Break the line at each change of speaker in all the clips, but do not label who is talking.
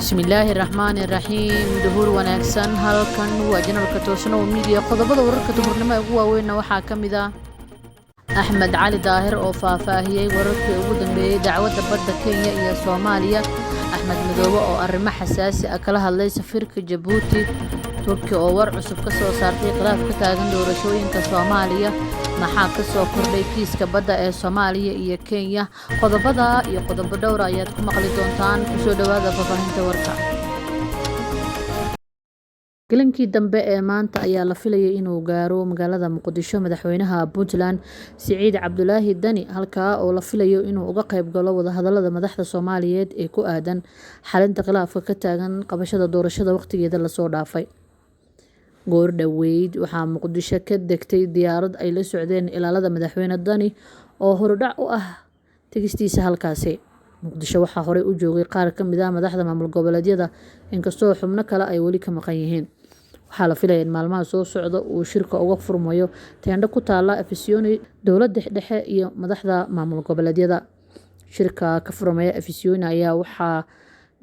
Bismillaahi Raxmaani Raxiim duhur wanaagsan halkan waa janalka toosano media qodobada wararka duhurnimo ugu waaweyn waxaa kamid ah Axmed Cali Daahir oo faahfaahiyay wararkii ugu dambeeyay dacwadda badda Kenya iyo Soomaaliya Axmed Madoobe oo arrimo xasaasi ah kala hadlay safiirka Djibouti Turkiga oo war cusub ka soo saartay khilaaf ka taagan doorashooyinka Soomaaliya maxaa ka soo kordhay kiiska badda ee Soomaaliya iyo Kenya qodobada iyo qodobo dhowr ayaad ku maqli doontaan ku soo dhawaada faafahinta warka galinkii dambe ee maanta ayaa la filayay inuu gaaro magaalada Muqdisho madaxweynaha Puntland Siciid Cabdulaahi Dani halkaa oo la filayo inuu uga qayb galo wadahadalada madaxda Soomaaliyeed ee ku aadan xalinta khilaafka ka taagan qabashada doorashada waqtigeeda la soo dhaafay goor dhaweyd waxaa Muqdisho ka degtay diyaarad ay la socdeen ilaalada madaxweyne Dani oo horudhac u ah tagistiisa halkaasi Muqdisho waxaa horey u joogay qaar ka mid ah madaxda maamul goboleedyada inkastoo xubno kale ay weli ka maqan yihiin waxaa la filayaa in maalmaha soo socda uu shirka uga furmayo teendho ku taala Afisyooni dowladda dhexe iyo madaxda maamul goboleedyada shirka ka furmaya Afisyooni ayaa waxaa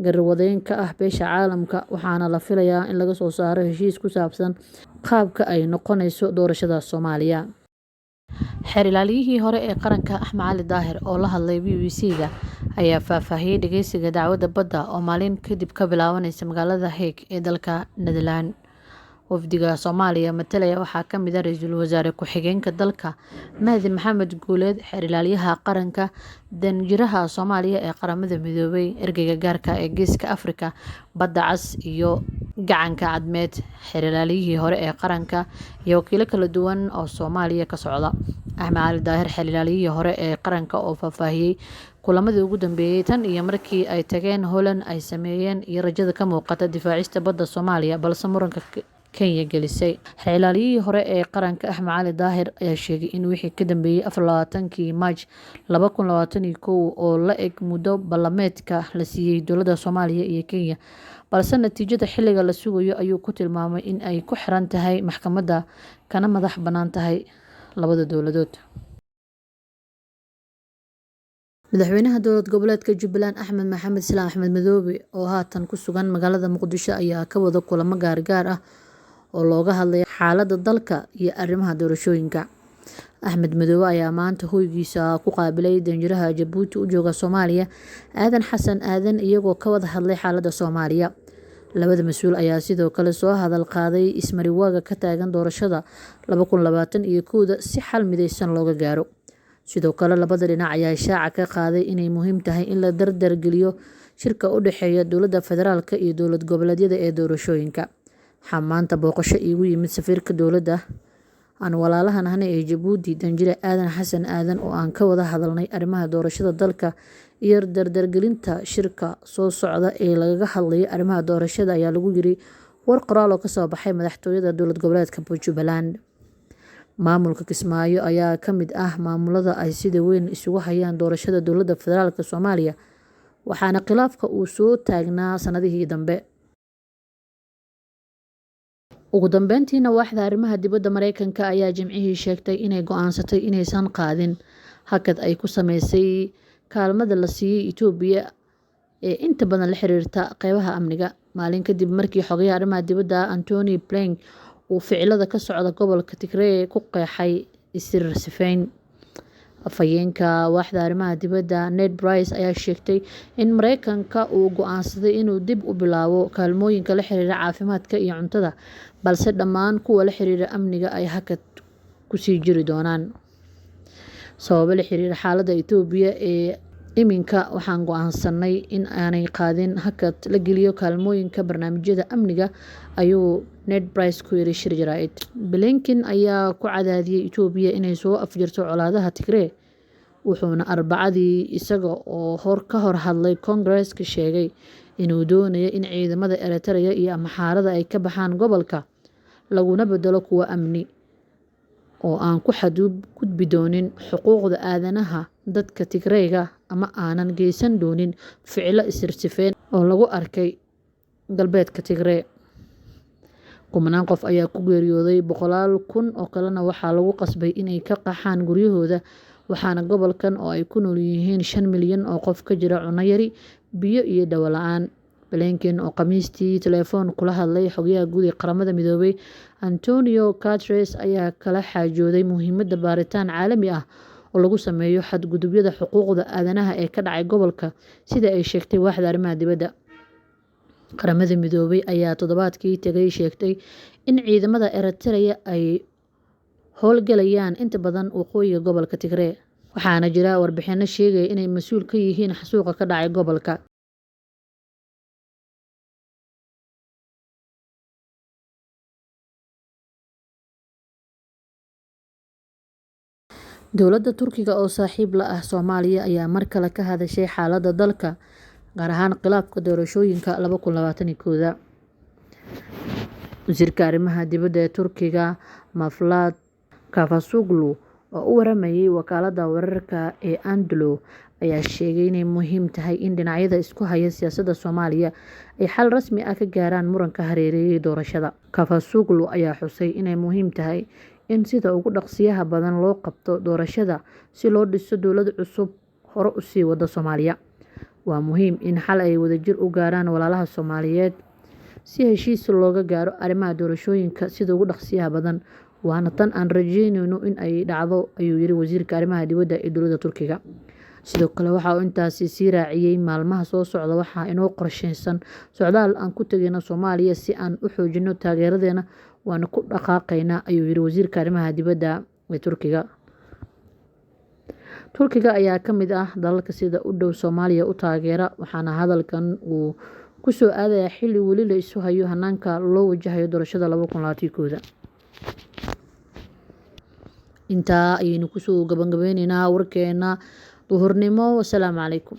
garwadeyn ka ah beesha caalamka waxaana la filayaa in laga soo saaro heshiis ku saabsan qaabka ay noqonayso doorashada Soomaaliya xeer ilaaliyihii hore ee qaranka Axmed Cali Daahir oo la hadlay BBC-ga ayaa faahfaahiyay dhageysiga dacwadda badda oo maalin kadib ka bilaabanaysa magaalada Hague ee dalka Netherland wafdiga Soomaaliya matalaya waxaa ka mid ah ra'iisul wasaare ku-xigeenka dalka Mahdi Maxamed Guuleed xeer ilaaliyaha qaranka danjiraha Soomaaliya ee qaramada midoobay ergeyga gaarka ee Geeska Afrika badda cas iyo gacanka cadmeed xeer ilaaliyihii hore ee qaranka iyo wakiilo kala duwan oo Soomaaliya ka socda Axmed Cali Daahir xeer ilaaliyihii hore ee qaranka oo faahfaahiyay kulamadii ugu dambeeyay tan iyo markii ay tageen Holland ay sameeyeen iyo rajada ka muuqata difaacista badda Soomaaliya balse muranka Kenya gelisay xeelaaliyihii hore ee qaranka Axmed Cali Daahir ayaa sheegay in wixii ka dambeeyay 24kii Maarch 2021 oo la eg muddo ballameedka la siiyay dowladda Soomaaliya iyo Kenya balse natiijada xilliga la sugayo ayuu ku tilmaamay in ay ku xiran tahay maxkamadda kana madax bannaan tahay labada dowladood madaxweynaha dowlad goboleedka Jubbaland Axmed Maxamed Salaam Axmed Madoobe oo haatan ku sugan magaalada Muqdisho ayaa ka wada kulamo gaar ah oo looga hadlay xaaladda dalka iyo arrimaha doorashooyinka Axmed Madoobe ayaa maanta hoygiisa ku qaabilay danjiraha Djibouti u jooga Soomaaliya Aadan Xasan Aadan iyagoo ka wada hadlay xaaladda Soomaaliya labada mas'uul ayaa sidoo kale soo hadal qaaday ismariwaaga ka taagan doorashada 2021 si xal midaysan looga gaaro sidoo kale labada dhinac ayaa shaaca ka qaaday inay muhiim tahay in la dardar geliyo shirka u dhaxeeya dowladda federaalka iyo dowlad goboleedyada ee doorashooyinka maanta booqasho iigu yimid safiirka dowladda aan walaalahan ahnay ee Djibouti danjire Aadan Xasan Aadan oo aan ka wada hadalnay arrimaha doorashada dalka iyo dardargelinta shirka soo socda ee laga hadlayo arrimaha doorashada ayaa lagu yiri war qoraal oo ka soo baxay madaxtooyada dowlad goboleedka Jubbaland maamulka Kismaayo ayaa ka mid ah maamulada ay sida weyn isugu hayaan doorashada dowladda federaalka Soomaaliya waxaana khilaafka uu soo taagnaa sanadihii dambe ugu dambeyntiina waaxda arrimaha dibadda Mareykanka ayaa Jimcihii sheegtay inay go'aansatay inaysan qaadin hakad ay ku sameysay kaalmada la siiyay Itoobiya ee inta badan la xiriirta qeybaha amniga maalin kadib markii xogayaha arrimaha dibadda Anthony Blinken uu ficilada ka socda gobolka Tigray ku qeexay isir sifayn afhayeenka waaxda arrimaha dibadda Ned Price ayaa sheegtay in Mareykanka uu go'aansaday inuu dib u bilaabo kaalmooyinka la xiriira caafimaadka iyo cuntada balse dhammaan kuwa la xiriira amniga ay hakad ku sii jiri doonaan sababo la xiriira xaaladda Itoobiya ee iminka waxaan go'aansanay in aanay qaadin hakad la geliyo kaalmooyinka barnaamijyada amniga ayuu Ned Price ku yiri shir jaraa'id Blinken ayaa ku cadaadiyay Itoobiya inay soo afjarto colaadaha Tigray wuxuuna Arbacadii isaga oo ka hor hadlay Congress-ka sheegay inuu doonayo in ciidamada Eritrea iyo Amxaarada ay ka baxaan gobolka laguna bedelo kuwa amni oo aan ku xadgudbi doonin xuquuqda aadanaha dadka Tigrayga ama aanan geysan doonin ficilo isir sifayn oo lagu arkay galbeedka Tigray kumanaan qof ayaa ku geeriyooday boqolaal kun oo kalena waxaa lagu qasbay inay ka qaxaan guryahooda waxaana gobolkan oo ay ku nool yihiin 5 milyan oo qof ka jira cunno yari biyo iyo dawo la'aan Blinken oo Khamiistii telefoon kula hadlay Xogayaha Guud ee Qaramada Midoobay Antonio Guterres ayaa kala xaajooday muhiimadda baaritaan caalami ah oo lagu sameeyo xadgudubyada xuquuqda aadanaha ee ka dhacay gobolka, sida ay sheegtay waaxda arrimaha dibadda. Qaramada Midoobay ayaa toddobaadkii tagay sheegtay in ciidamada Eritrea ay howlgalayaan inta badan waqooyiga gobolka Tigray, waxaana jira warbixino sheegaya inay mas'uul ka yihiin xasuuqa ka dhacay gobolka. Dowladda Turkiga oo saaxiib la ah Soomaaliya ayaa mar kale ka hadashay xaaladda dalka, gaar ahaan khilaafka doorashooyinka 2021. Wasiirka Arrimaha Dibadda ee Turkiga Mevlut Cavusoglu oo u waramayay wakaaladda wararka ee Anadolu ayaa sheegay inay muhiim tahay in dhinacyada isku haya siyaasadda Soomaaliya ay xal rasmi ah ka gaaraan muranka hareerayay doorashada. Cavusoglu ayaa xusay inay muhiim tahay in sida ugu dhaqsiyaha badan loo qabto doorashada si loo dhiso dowlad cusub hore u sii wada Soomaaliya. Waa muhiim in xal ay wadajir u gaaraan walaalaha Soomaaliyeed si heshiis looga gaaro arrimaha doorashooyinka sida ugu dhaqsiyaha badan, waana tan aan rajeyneyno in ay dhacdo, ayuu yiri Wasiirka Arrimaha Dibadda ee dowladda Turkiga. Sidoo kale waxa uu intaasi sii raaciyay, maalmaha soo socda waxaa inoo qorsheysan socdaal aan ku tagayno Soomaaliya si aan u xoojino taageeradeena, waana ku dhaqaaqaynaa, ayuu yiri Wasiirka Arrimaha Dibadda ee Turkiga. Turkiga ayaa ka mid ah dalalka sida u dhow Soomaaliya u taageera, waxaana hadalkan uu ku soo aadayaa xilli weli la isu hayo hanaanka loo wajahayo doorashada 2021. Intaa ayaynu kusoo gabagabeyneynaa warkeena duhurnimo. Wassalaamu calaykum.